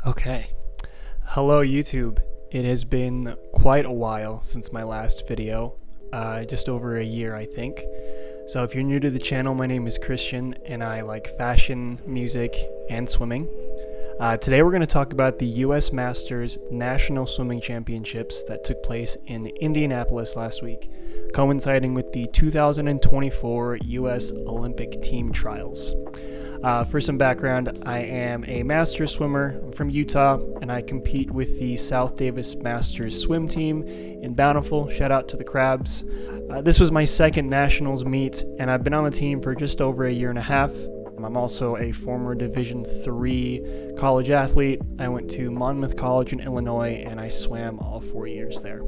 Okay. Hello YouTube. It has been quite a while since my last video, just over a year I think. So if you're new to the channel, my name is Christian and I like fashion, music, and swimming. Today we're going to talk about the US Masters National Swimming Championships that took place in Indianapolis last week, coinciding with the 2024 US Olympic Team Trials. For some background, I am a Masters swimmer. I'm from Utah, and I compete with the South Davis Masters swim team in Bountiful. Shout out to the Crabs. This was my second Nationals meet, and I've been on the team for just over a year and a half. I'm also a former Division III college athlete. I went to Monmouth College in Illinois, and I swam all 4 years there.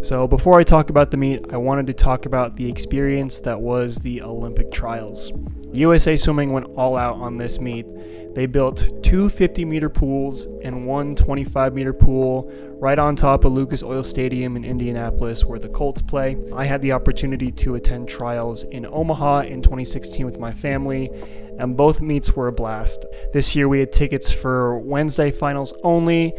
So before I talk about the meet, I wanted to talk about the experience that was the Olympic trials. USA Swimming went all out on this meet. They built two 50-meter pools and one 25-meter pool right on top of Lucas Oil Stadium in Indianapolis where the Colts play. I had the opportunity to attend trials in Omaha in 2016 with my family, and both meets were a blast. This year we had tickets for Wednesday finals only,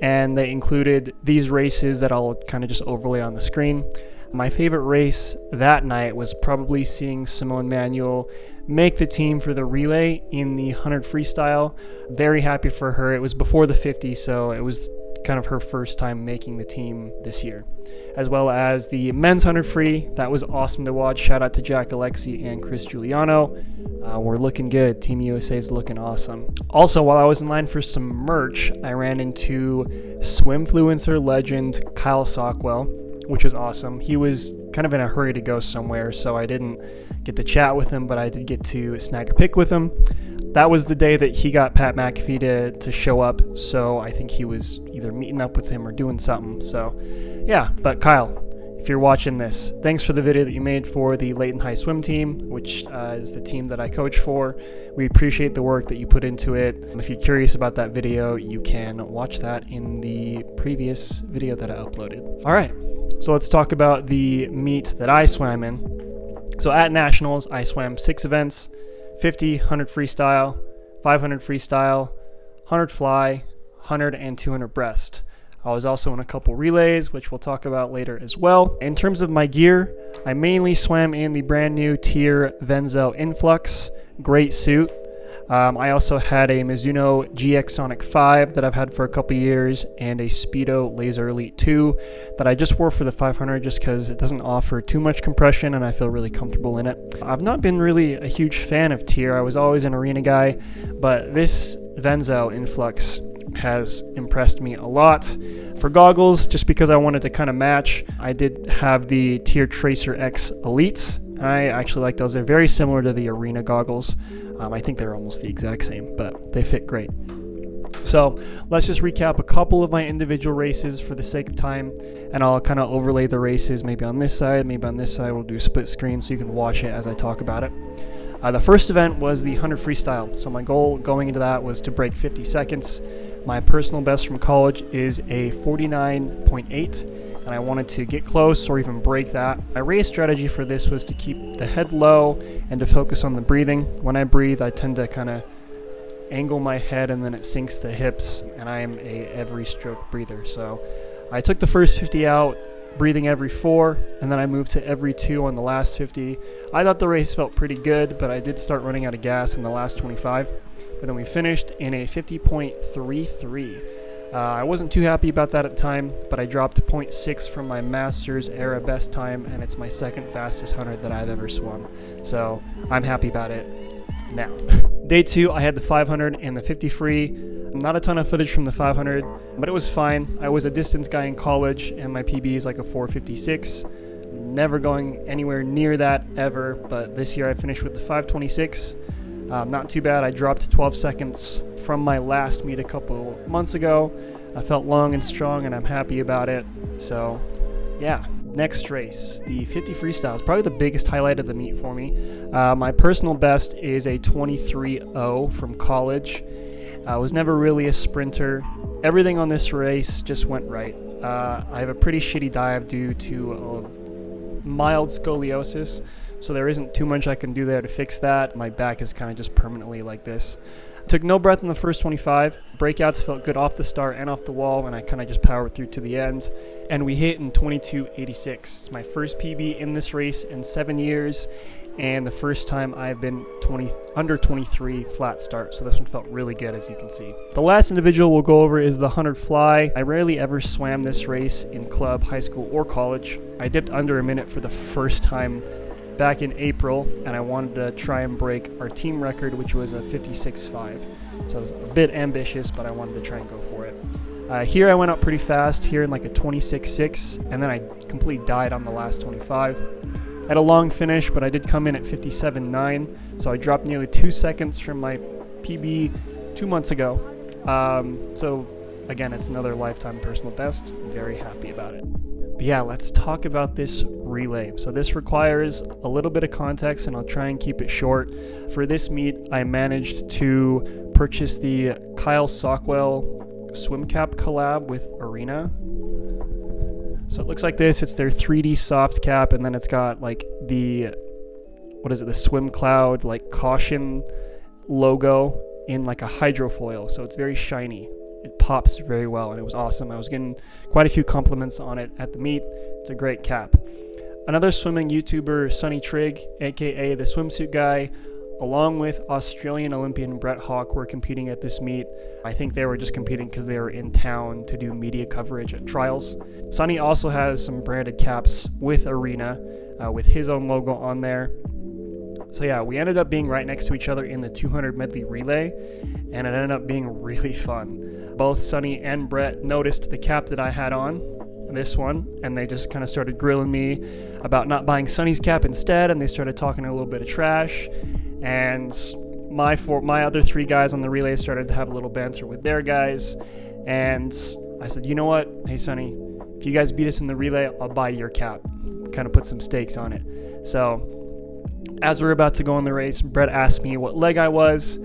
and they included these races that I'll kind of just overlay on the screen. My favorite race that night was probably seeing Simone Manuel make the team for the relay in the 100 freestyle. Very happy for her. It was before the 50, so it was kind of her first time making the team this year. As well as the men's 100 free. That was awesome to watch. Shout out to Jack Alexi and Chris Giuliano. We're looking good. Team USA is looking awesome. Also, while I was in line for some merch, I ran into Swimfluencer legend Kyle Sockwell, which was awesome. He was kind of in a hurry to go somewhere, so I didn't get to chat with him, but I did get to snag a pic with him. That was the day that he got Pat McAfee to show up, so I think he was either meeting up with him or doing something. So yeah, but Kyle, if you're watching this, thanks for the video that you made for the Layton High swim team, which is the team that I coach for. We appreciate the work that you put into it. If you're curious about that video, you can watch that in the previous video that I uploaded. All right, so let's talk about the meet that I swam in. So at Nationals, I swam 6 events: 50, 100 freestyle, 500 freestyle, 100 fly, 100 and 200 breast. I was also in a couple relays, which we'll talk about later as well. In terms of my gear, I mainly swam in the brand new Tier Venzo Influx. Great suit. I also had a Mizuno GX Sonic 5 that I've had for a couple years, and a Speedo Laser Elite 2 that I just wore for the 500 just because it doesn't offer too much compression and I feel really comfortable in it. I've not been really a huge fan of Tier. I was always an arena guy, but this Venzo Influx has impressed me a lot. For goggles, just because I wanted to kind of match, I did have the Tier Tracer X Elite. I actually like those. They're very similar to the arena goggles. I think they're almost the exact same, but they fit great. So let's just recap a couple of my individual races for the sake of time, and I'll kind of overlay the races maybe on this side, maybe on this side. We'll do split screen so you can watch it as I talk about it. The first event was the 100 freestyle. So my goal going into that was to break 50 seconds. My personal best from college is a 49.8, and I wanted to get close or even break that. My race strategy for this was to keep the head low and to focus on the breathing. When I breathe, I tend to kind of angle my head and then it sinks the hips, and I am a every stroke breather. So I took the first 50 out, breathing every 4, and then I moved to every 2 on the last 50. I thought the race felt pretty good, but I did start running out of gas in the last 25. But then we finished in a 50.33. I wasn't too happy about that at the time, but I dropped 0.6 from my Masters era best time, and it's my second fastest 100 that I've ever swum. So I'm happy about it now. Day 2, I had the 500 and the 50 free. Not a ton of footage from the 500, but it was fine. I was a distance guy in college, and my PB is like a 456. Never going anywhere near that ever, but this year I finished with the 526. Not too bad. I dropped 12 seconds from my last meet a couple months ago. I felt long and strong, and I'm happy about it. So yeah, next race, the 50 freestyle is probably the biggest highlight of the meet for me. My personal best is a 23.0 from college. I was never really a sprinter. Everything on this race just went right. I have a pretty shitty dive due to mild scoliosis, so there isn't too much I can do there to fix that. My back is kind of just permanently like this. Took no breath in the first 25. Breakouts felt good off the start and off the wall, and I kind of just powered through to the end. And we hit in 22:86. It's my first PB in this race in 7 years, and the first time I've been under 23 flat start. So this one felt really good, as you can see. The last individual we'll go over is the 100 fly. I rarely ever swam this race in club, high school, or college. I dipped under a minute for the first time back in April, and I wanted to try and break our team record, which was a 56.5. So it was a bit ambitious, but I wanted to try and go for it. Here I went up pretty fast, here in like a 26.6, and then I completely died on the last 25. I had a long finish, but I did come in at 57.9, so I dropped nearly 2 seconds from my PB 2 months ago. So again, it's another lifetime personal best. I'm very happy about it. But yeah, let's talk about this relay. So this requires a little bit of context, and I'll try and keep it short. For this meet, I managed to purchase the Kyle Sockwell swim cap collab with Arena. So it looks like this. It's their 3D soft cap, and then it's got like the, the Swim Cloud like caution logo in like a hydrofoil. So it's very shiny. It pops very well, and it was awesome. I was getting quite a few compliments on it at the meet. It's a great cap. Another swimming YouTuber, Sonny Trigg, aka the swimsuit guy, along with Australian Olympian Brett Hawke, were competing at this meet. I think they were just competing because they were in town to do media coverage at trials. Sonny also has some branded caps with Arena, with his own logo on there. So yeah, we ended up being right next to each other in the 200 medley relay, and it ended up being really fun. Both Sonny and Brett noticed the cap that I had on, this one, and they just kind of started grilling me about not buying Sonny's cap instead, and they started talking a little bit of trash. And my other 3 guys on the relay started to have a little banter with their guys, and I said, you know what, hey Sonny, if you guys beat us in the relay, I'll buy your cap. Kind of put some stakes on it. So as we were about to go in the race, Brett asked me what leg I was,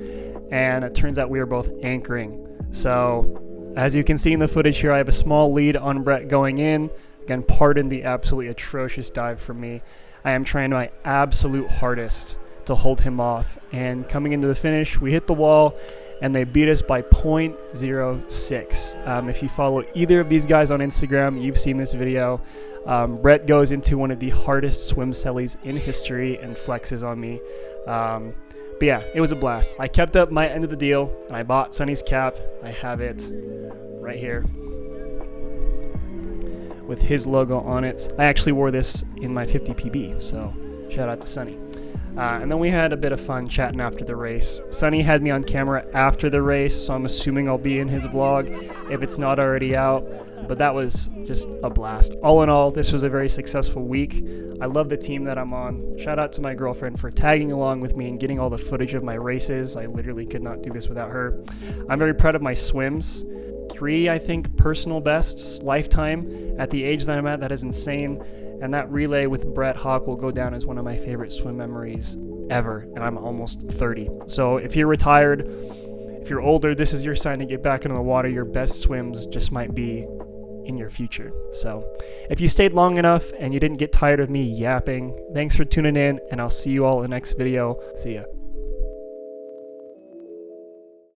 and it turns out we were both anchoring. So as you can see in the footage here, I have a small lead on Brett going in. Again, pardon the absolutely atrocious dive from me. I am trying my absolute hardest to hold him off. And coming into the finish, we hit the wall, and they beat us by 0.06. If you follow either of these guys on Instagram, you've seen this video. Brett goes into one of the hardest swim sellies in history and flexes on me. But yeah, it was a blast. I kept up my end of the deal, and I bought Sonny's cap. I have it right here with his logo on it. I actually wore this in my 50 PB, so shout out to Sonny. And then we had a bit of fun chatting after the race. Sonny had me on camera after the race, so I'm assuming I'll be in his vlog if it's not already out. But that was just a blast. All in all, this was a very successful week. I love the team that I'm on. Shout out to my girlfriend for tagging along with me and getting all the footage of my races. I literally could not do this without her. I'm very proud of my swims. 3, I think, personal bests lifetime at the age that I'm at. That is insane. And that relay with Brett Hawke will go down as one of my favorite swim memories ever. And I'm almost 30. So if you're retired, if you're older, this is your sign to get back into the water. Your best swims just might be in your future. So if you stayed long enough and you didn't get tired of me yapping, thanks for tuning in, and I'll see you all in the next video. See ya.